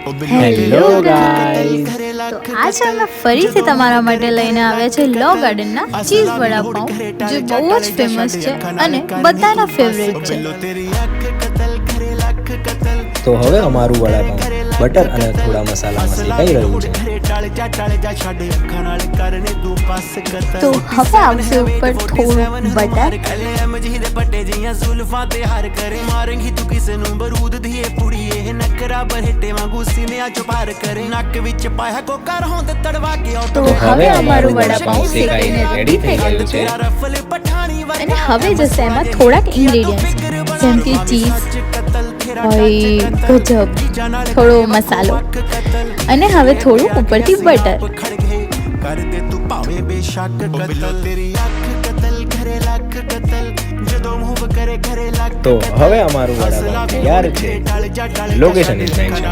Hello guys, તો આજે અમે ફરીથી તમારા માટે લઈને આવ્યા છે લો ગાર્ડનના ચીઝ વડાપાઉં, જે બહુ જ ફેમસ છે અને બધાના ફેવરેટ છે. તો હવે અમારું વડાપાઉં બટર અને થોડા મસાલામાં શેકાઈ રહ્યું છે. તો હવે આવશે ઉપર થોડું બટર, તો હવે અમારું વડાપાઉં શેકાઈને રેડી થઈ ગયું છે. અને હવે જશે એમાં થોડાક ઇન્ગ્રેડિયન્ટ્સ જેમ કે ચીઝ, હોય ગજબ, થોડો મસાલો અને હવે થોડું ઉપરથી બટર. તો હવે અમારું વડાપાઉં તૈયાર છે. Location is mention.